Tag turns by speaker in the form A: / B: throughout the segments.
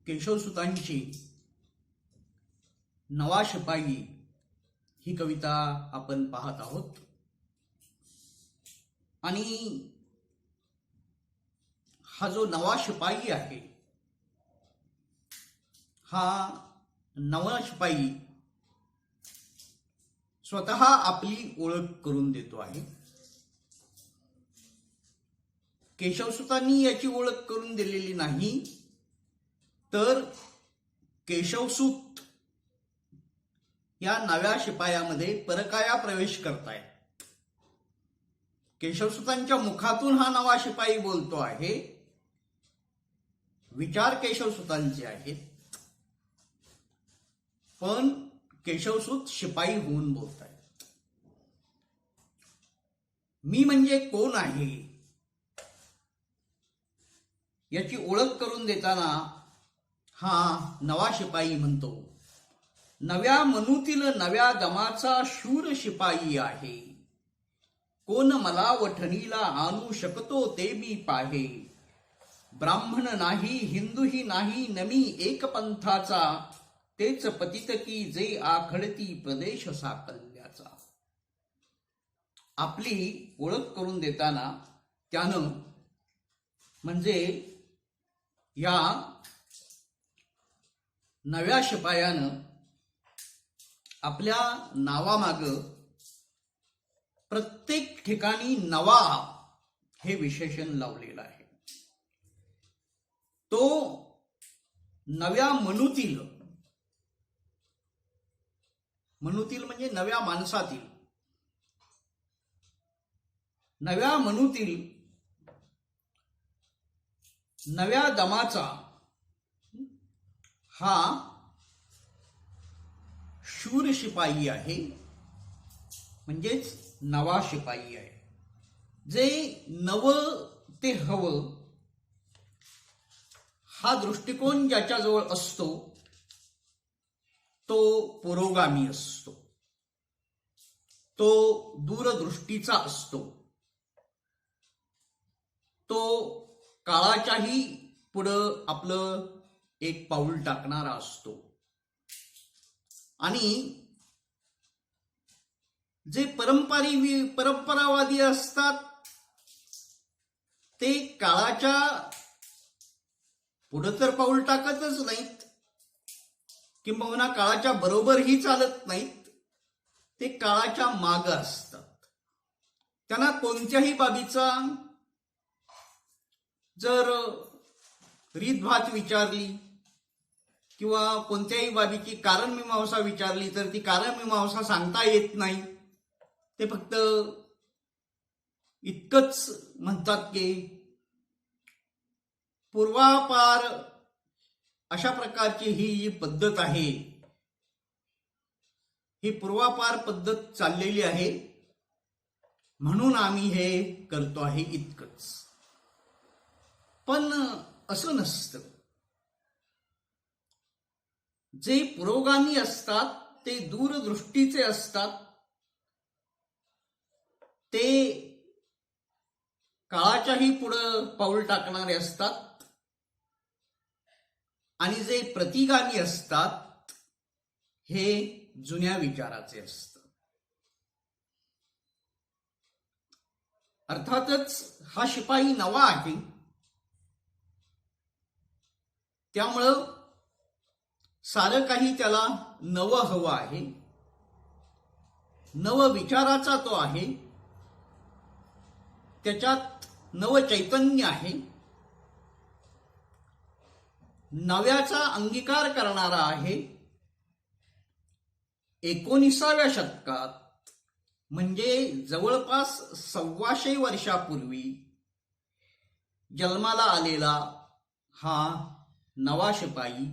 A: केशवसुतांची नवा शिपाई ही कविता आपण पाहत आहोत। आणि हा जो नवा शिपाई आहे, हा नवा शिपाई स्वतः आपली ओळख करून देतो आहे। केशवसुतांनी याची ओळख करून दिलेली नाही, तर केशवसूत या नव्या शिपायामध्ये परकाया प्रवेश करतायत। केशवसुतांच्या मुखातून हा नवा शिपाई बोलतो आहे, विचार केशवसुतांचे आहेत, पण केशवसूत शिपाई होऊन बोलतायत। मी म्हणजे कोण आहे याची ओळख करून देताना हा नवा शिपाई म्हणतो, नव्या मनूतील नव्या दमाचा शूर शिपाई आहे। कोण मला वठणीला आणू शकतो ते मी पाहे। ब्राह्मण नाही हिंदूही नाही नमी एक पंथाचा, तेच पतित की जे आखडती प्रदेश साकल्याचा। आपली ओळख करून देताना त्यानं म्हणजे या नव्या शिपायानं आपल्या नावामाग प्रत्येक ठिकाणी नवा हे विशेषण लावलेलं आहे। तो नव्या मनूतील म्हणजे नव्या माणसातील, नव्या मनूतील नव्या दमाचा हा शूर शिपाई आहे, म्हणजेच नवा शिपाई आहे। जे नव ते हवं हा दृष्टिकोन ज्याच्याजवळ असतो तो पुरोगामी असतो, तो दूरदृष्टीचा असतो, तो काळाच्याही पुढं आपलं एक पाऊल टाकणारा असतो। आणि जे परंपरावादी असतात ते काळाच्या पुढं तर पाऊल टाकतच नाहीत, किंबहुना काळाच्या बरोबरही चालत नाहीत, ते काळाच्या मागं असतात। त्यांना कोणत्याही बाबीचा जर रीतभात विचारली किंवा कोणत्याही बाबीची कारणमीमांसा विचारली तर ती कारणमीमांसा सांगता येत नाही। ते फक्त इतकंच म्हणतात की पूर्वापार अशा प्रकारची ही जी पद्धत आहे, ही पूर्वापार पद्धत चाललेली आहे म्हणून आम्ही हे करतो आहे, इतकंच। पण असं नसतं। जे पुरोगामी असतात ते दूरदृष्टीचे असतात, ते काळाच्याही पुढं पाऊल टाकणारे असतात। आणि जे प्रतिगामी असतात हे जुन्या विचाराचे असतात। अर्थातच हा शिपाई नवा आहे, त्यामुळं सारं काही त्याला नवं हवं आहे, नव विचाराचा तो आहे, त्याच्यात नव चैतन्य आहे, नव्याचा अंगीकार करणारा आहे। 19व्या शतकात म्हणजे जवळपास 125 वर्षापूर्वी जन्माला आलेला हा नवा शिपाई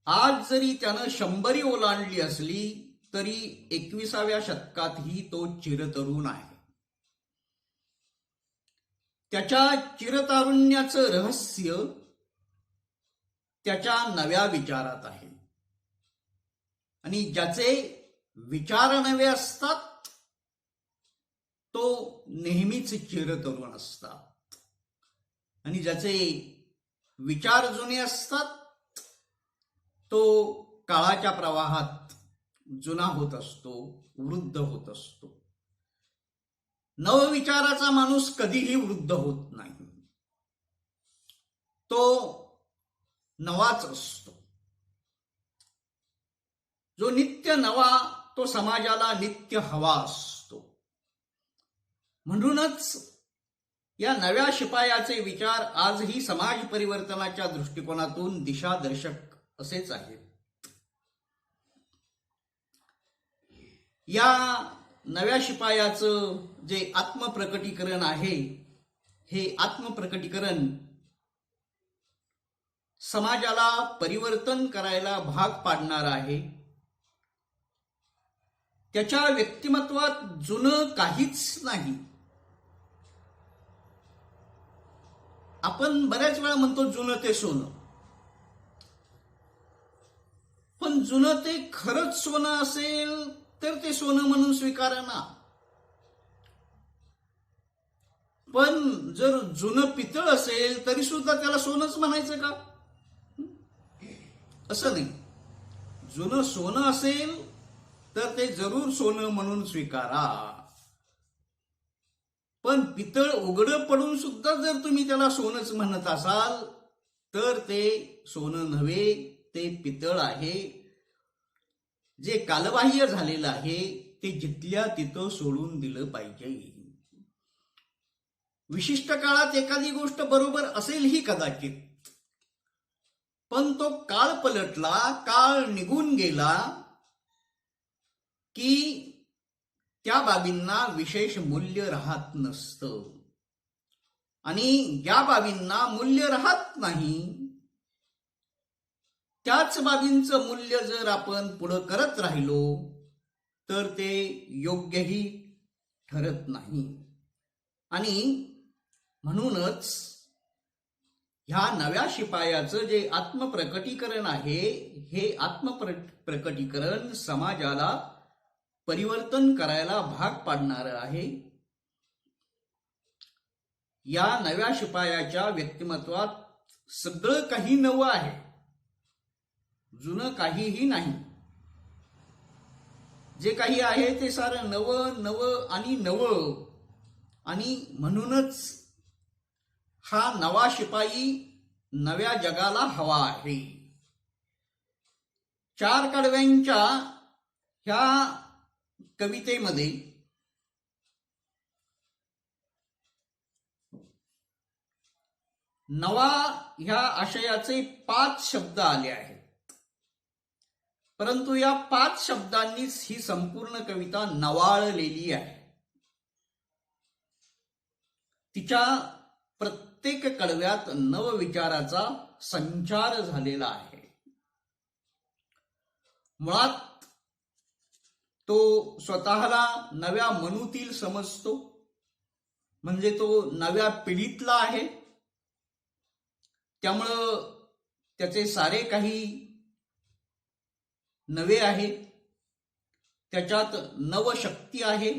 A: आज जरी त्यानं 100 ओलांडली असली तरी 21व्या शतकातही तो चिरतरुण आहे। त्याच्या चिरतारुण्याचं रहस्य त्याच्या नव्या विचारात आहे। आणि ज्याचे विचार नवे असतात तो नेहमीच चिरतरुण असतात, आणि ज्याचे विचार जुने असतात, तो काळाच्या प्रवाहात जुना होत असतो, वृद्ध होत असतो. नवविचाराचा माणूस कधीही वृद्ध होत नाही, तो नवाच असतो. जो नित्य नवा तो समाजाला नित्य हवा असतो. म्हणूनच या नव्या शिपायाचे विचार आजही समाज परिवर्तनाच्या दृष्टिकोनातून दिशादर्शक असेच आहेत. या नव्या शिपायाचं जे आत्मप्रकटीकरण आहे, हे आत्मप्रकटीकरण समाजाला परिवर्तन करायला भाग पाडणार आहे. त्याच्या व्यक्तिमत्वात जुनं काहीच नाही. आपण बऱ्याच वेळा म्हणतो जुनं ते सोनं, पण जुनं ते खरंच सोनं असेल तर ते सोनं म्हणून स्वीकारा ना. पण जर जुनं पितळ असेल तरी सुद्धा त्याला सोनंच म्हणायचं का? असं नाही. जुनं सोनं असेल तर ते जरूर सोनं म्हणून स्वीकारा. पण पितळ उघडं पडून सुद्धा जर तुम्ही त्याला सोनंच म्हणत असाल तर ते सोनं नव्हे, ते पितळ आहे. जे कालबाह्य झालेलं आहे ते जिथल्या तिथं सोडून दिलं पाहिजे. विशिष्ट काळात एखादी गोष्ट बरोबर असेल ही कदाचित, पण तो काळ पलटला, काळ निघून गेला की त्या बाबींना विशेष मूल्य राहत नसतं. आणि ज्या बाबींना मूल्य राहत नाही त्याच बाबींचं मूल्य जर आपण पुढं करत राहिलो तर ते योग्यही ठरत नाही. आणि म्हणूनच ह्या नव्या शिपायाचं जे आत्मप्रकटीकरण आहे, हे आत्मप्रकटीकरण समाजाला परिवर्तन करायला भाग पाडणारं आहे. या नव्या शिपायाच्या व्यक्तिमत्वात सगळं काही नवं आहे, जुनं काहीही नाही. जे काही आहे ते सारं नवं नवं आणि नवं. आणि म्हणूनच हा नवा शिपाई नव्या जगाला हवा आहे. चार कडव्यांच्या ह्या कवितेमध्ये नवा ह्या आशयाचे 5 शब्द आले आहेत. परंतु या 5 शब्दांनीच ही संपूर्ण कविता नवाळलेली आहे. तिच्या प्रत्येक कडव्यात नवविचाराचा संचार झालेला आहे. मुळात तो स्वतःला नव्या मनूतील समजतो, म्हणजे तो नव्या पिढीतला आहे. त्यामुळं त्याचे सारे काही नवे आहे. त्याच्यात नवशक्ती आहे,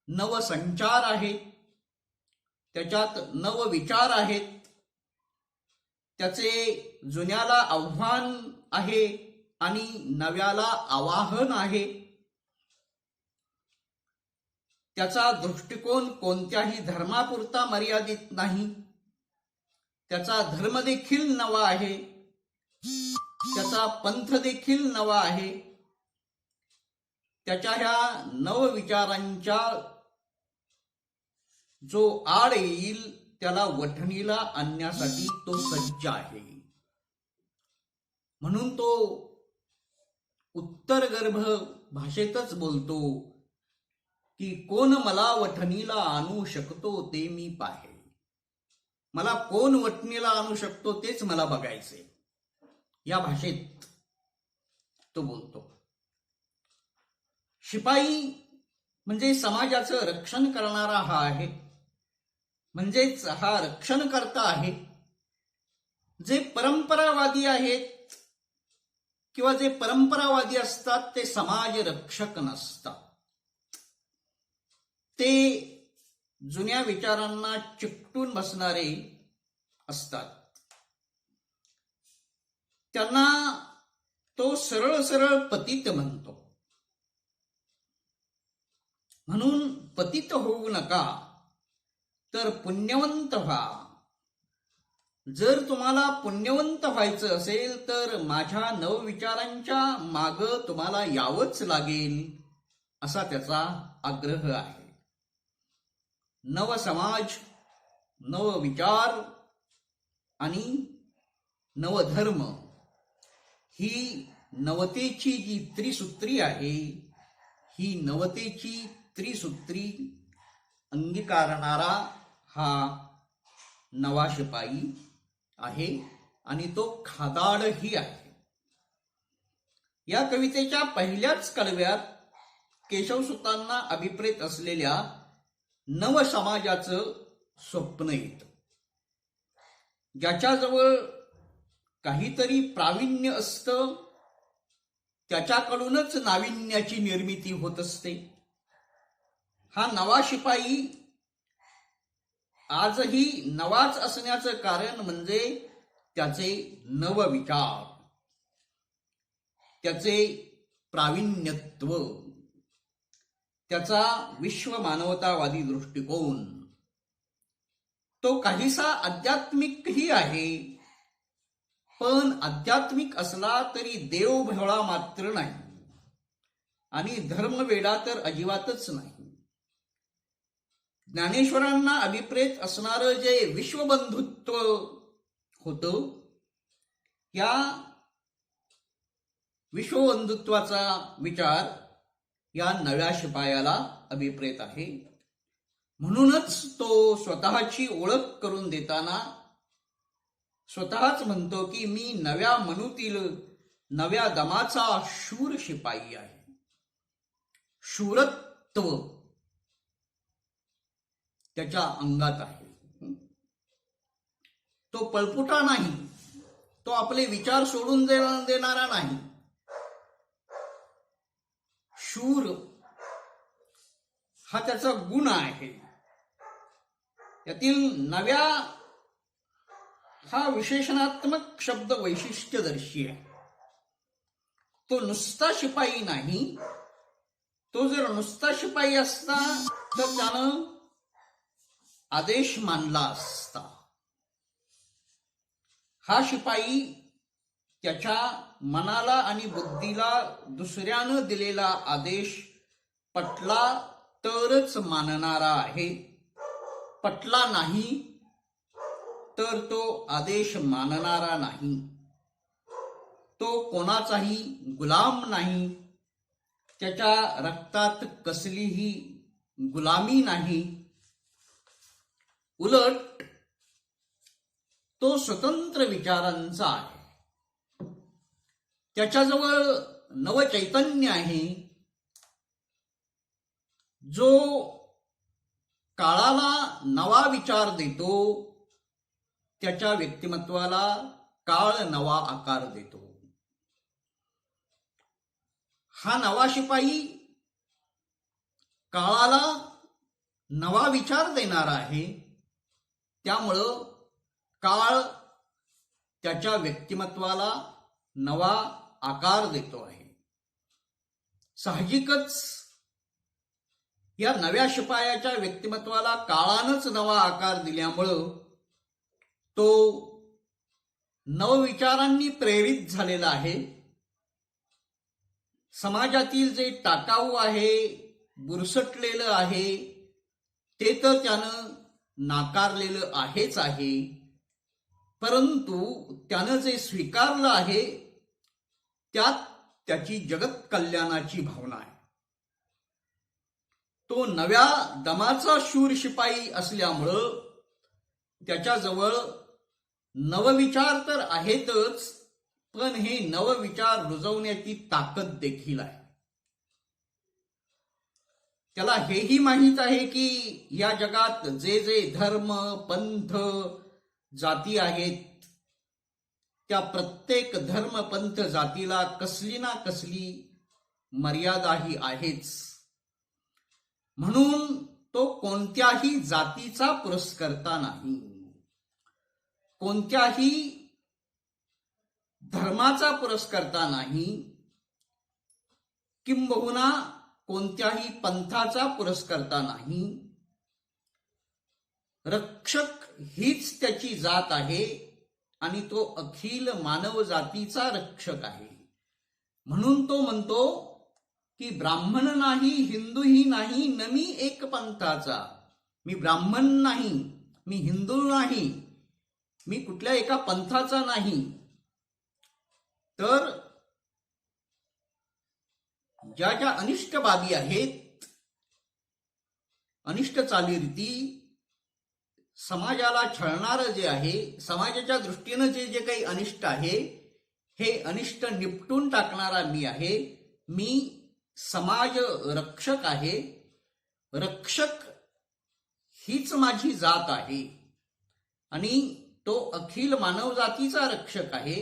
A: नवसंचार आहे, त्याच्यात नवविचार आहेत. त्याचे जुन्याला आव्हान आहे आणि नव्याला आवाहन आहे. त्याचा दृष्टिकोन कोणत्याही धर्मापुरता मर्यादित नाही. त्याचा धर्म देखील नवा आहे, त्याचा पंथ देखील नवा आहे. त्याच्या ह्या नवविचारांच्या जो आड येईल त्याला वठणीला आणण्यासाठी तो सज्ज आहे. म्हणून तो उत्तर गर्भ भाषेतच बोलतो की कोण मला वठणीला आणू शकतो ते मी पाहे. मला कोण वठणीला आणू शकतो तेच मला बघायचे, या भाषेत तो बोलतो. शिपाई म्हणजे समाजाचं रक्षण करणारा हा आहे. म्हणजेच हा रक्षणकर्ता आहे. जे परंपरावादी आहेत किंवा जे परंपरावादी असतात ते समाज रक्षक नसतात. ते जुन्या विचारांना चिकटून बसणारे असतात. त्यांना तो सरळ सरळ पतित म्हणतो. म्हणून पतित होऊ नका, तर पुण्यवंत व्हा. जर तुम्हाला पुण्यवंत व्हायचं असेल तर माझ्या नवविचारांच्या माग तुम्हाला यावंच लागेल, असा त्याचा आग्रह आहे. नव समाज, नव विचार आणि नवधर्म ही नवतेची जी त्रिसूत्री आहे, ही नवतेची त्रिसूत्री अंगीकारणारा हा नवा शिपाई आहे आणि तो खादाडही आहे. या कवितेच्या पहिल्याच कडव्यात केशवसुतांना अभिप्रेत असलेल्या नव समाजाचं स्वप्न येतं. ज्याच्याजवळ काहीतरी प्रावीण्य असतं त्याच्याकडूनच नाविन्याची निर्मिती होत असते. हा नवा शिपाई आजही नवाच असण्याचं कारण म्हणजे त्याचे नवविचार, त्याचे प्रावीण्यत्व, त्याचा विश्वमानवतावादी दृष्टिकोन. तो काहीसा आध्यात्मिकही आहे, पण आध्यात्मिक असला तरी देवभोळा मात्र नाही आणि धर्मवेडा तर अजिबातच नाही. ज्ञानेश्वरांना अभिप्रेत असणारं जे विश्वबंधुत्व होतं, या विश्वबंधुत्वाचा विचार या नव्या शिपायाला अभिप्रेत आहे. म्हणूनच तो स्वतःची ओळख करून देताना स्वतःच म्हणतो की मी नव्या मनूतील नव्या दमाचा शूर शिपाई आहे. शूरत्व त्याच्या अंगात आहे. तो पळपुटा नाही, तो आपले विचार सोडून देणारा नाही. शूर हा त्याचा गुण आहे. यातील नव्या हा विशेषणात्मक शब्द वैशिष्ट्यदर्शी आहे. तो नुसता शिपाई नाही. तो जर नुसता शिपाई असता तर त्यानं आदेश मानला असता. हा शिपाई त्याच्या मनाला आणि बुद्धीला दुसऱ्यानं दिलेला आदेश पटला तरच मानणारा आहे. पटला नाही तर तो आदेश मानणारा नाही. तो कोणाचाही गुलाम नाही. त्याच्या रक्तात कसलीही गुलामी नाही. उलट तो स्वतंत्र विचारांचा आहे. त्याच्याजवळ नवचैतन्य आहे, जो काळाला नवा विचार देतो. त्याच्या व्यक्तिमत्वाला काळ नवा आकार देतो. हा नवा शिपाई काळाला नवा विचार देणारा आहे. त्यामुळं काळ त्याच्या व्यक्तिमत्वाला नवा आकार देतो आहे. साहजिकच या नव्या शिपायाच्या व्यक्तिमत्वाला काळानंच नवा आकार दिल्यामुळं तो नवविचारांनी प्रेरित झालेला आहे. समाजातील जे टाकाऊ आहे, बुरसटलेलं आहे, ते तर त्यानं नाकारलेलं आहेच आहे. परंतु त्यानं जे स्वीकारलं आहे त्यात त्याची जगत कल्याणाची भावना आहे. तो नव्या दमाचा शूर शिपाई असल्यामुळं त्याच्याजवळ नवविचार तर आहेतच, पण हे नवविचार रुजवण्याची ताकद देखील आहे. त्याला हेही माहीत आहे की या जगात जे जे धर्म, पंथ, जाती आहेत, त्या प्रत्येक धर्म, पंथ, जातीला कसली ना कसली मर्यादाही आहेच. म्हणून तो कोणत्याही जातीचा पुरस्कर्ता नाही, कोणत्याही धर्माचा पुरस्कर्ता नाही, किंबहुना कोणत्याही पंथाचा पुरस्कर्ता नाही. रक्षक हीच त्याची जात आहे आणि तो अखिल मानव जातीचा रक्षक आहे. म्हणून तो म्हणतो की ब्राह्मण नाही, हिंदूही नाही, न मी एक पंथाचा. मी ब्राह्मण नाही, मी हिंदू नाही, मी कुठल्या एका पंथाचा नाही. तर ज्या ज्या अनिष्ट बाबी आहेत, अनिष्ट चालीरीती, समाजाला छळणारं जे आहे, समाजाच्या दृष्टीनं जे जे काही अनिष्ट आहे, हे अनिष्ट निपटून टाकणारा मी आहे. मी समाज रक्षक आहे. रक्षक हीच माझी जात आहे आणि तो अखिल मानवजातीचा रक्षक आहे.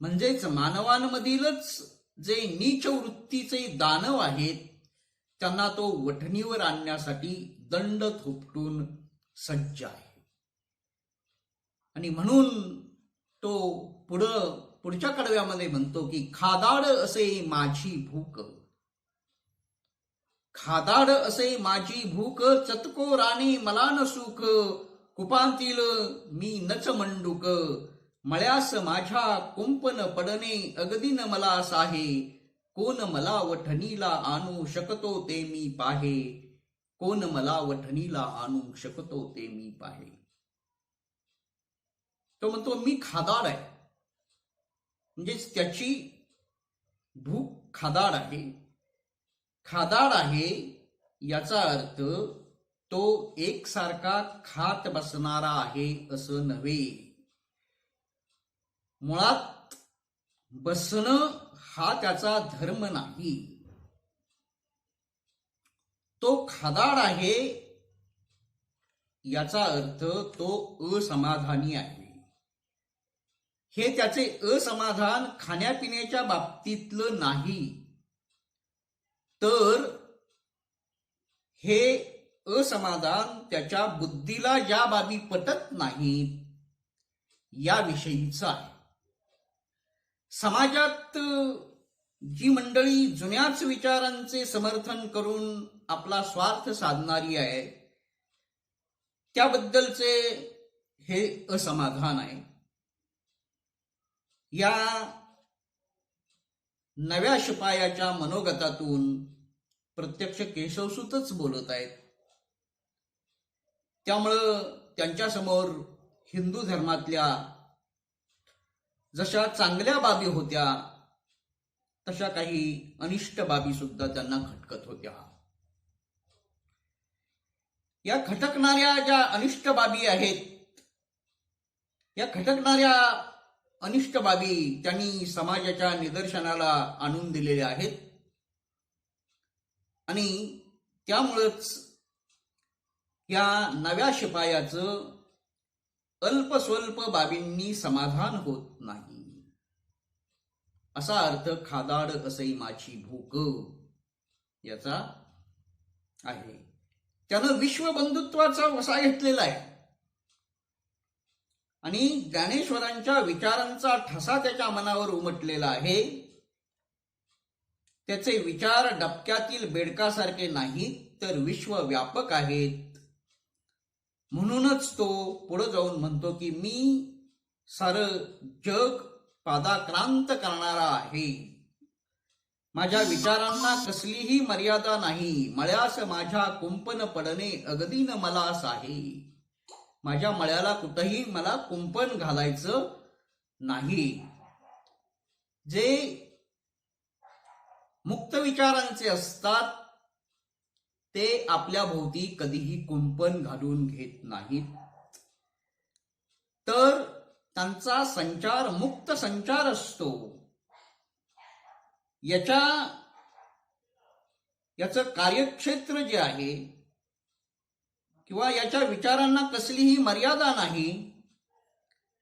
A: म्हणजेच मानवांमधीलच जे नीच वृत्तीचे दानव आहेत त्यांना तो वठणीवर आणण्यासाठी दंड थोपटून सज्ज आहे. आणि म्हणून तो पुढच्या कडव्यामध्ये म्हणतो की खादाड असे माझी भूक, खादाड असे माझी भूक, चतको राणे मला न सुख, कुपांतील मी नच मंडूक, मळ्यास माझ्या कुंपन पडणे अगदी न मला साहे, कोण मला वठणीला आणू शकतो ते मी पाहे, कोण मला वठणीला आणू शकतो ते मी पाहे. तो म्हणतो मी खादाड आहे, म्हणजेच त्याची भूक खादाड आहे. खादाड आहे याचा अर्थ तो एकसारखा खात बसणारा आहे असं नव्हे. मुळात बसणं हा त्याचा धर्म नाही. तो खादाड आहे याचा अर्थ तो असमाधानी आहे. हे त्याचे असमाधान खाण्यापिण्याच्या बाबतीतलं नाही, तर हे असमाधान त्याच्या बुद्धीला ज्या बाबी पटत नाहीत याविषयीचं आहे. समाजात जी मंडळी जुन्याच विचारांचे समर्थन करून आपला स्वार्थ साधणारी आहे त्याबद्दलचे हे असमाधान आहे. या नव्या शिपायाच्या मनोगतातून प्रत्यक्ष केशवसूतच बोलत आहेत. त्यामुळं त्यांच्यासमोर हिंदू धर्मातल्या जशा चांगल्या बाबी होत्या तशा काही अनिष्ट बाबी सुद्धा त्यांना खटकत होत्या. या खटकणाऱ्या ज्या अनिष्ट बाबी आहेत, या खटकणाऱ्या अनिष्ट बाबी त्यांनी समाजाच्या निदर्शनाला आणून दिलेल्या आहेत आणि त्यामुळेच या नव्या शिपायाचं अल्पस्वल्प बाबींनी समाधान होत नाही. असा अर्थ खादाड असे माझी भूक याचा आहे. त्यानं विश्वबंधुत्वाचा वसा घेतलेला आहे आणि ज्ञानेश्वरांच्या विचारांचा ठसा त्याच्या मनावर उमटलेला आहे. त्याचे विचार डबक्यातील बेडकासारखे नाहीत, तर विश्वव्यापक आहेत. म्हणूनच तो पुढे जाऊन म्हणतो की मी सारं जग पादाक्रांत करणारा आहे. माझ्या विचारांना कसलीही मर्यादा नाही. मळ्यास माझ्या कुंपन पडणे अगदी न मलास आहे. माझ्या मळ्याला कुठंही मला कुंपण घालायचं नाही. जे मुक्त विचारांचे असतात ते आपल्या भोवती कधीही कुंपण घालून घेत नाहीत, तर त्यांचा संचार मुक्त संचार असतो. याचं कार्यक्षेत्र जे आहे किंवा याच्या विचारांना कसलीही मर्यादा नाही.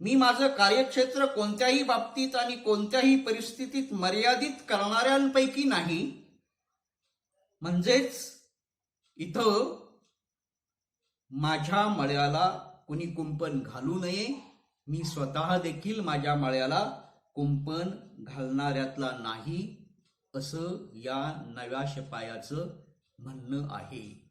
A: मी माझं कार्यक्षेत्र कोणत्याही बाबतीत आणि कोणत्याही परिस्थितीत मर्यादित करणाऱ्यांपैकी नाही. म्हणजेच इथं माझ्या मळ्याला कोणी कुंपण घालू नये, मी स्वतः देखील माझ्या मळ्याला कुंपण घालणाऱ्यातला नाही, असं या नव्या शिपायाचं म्हणणं आहे.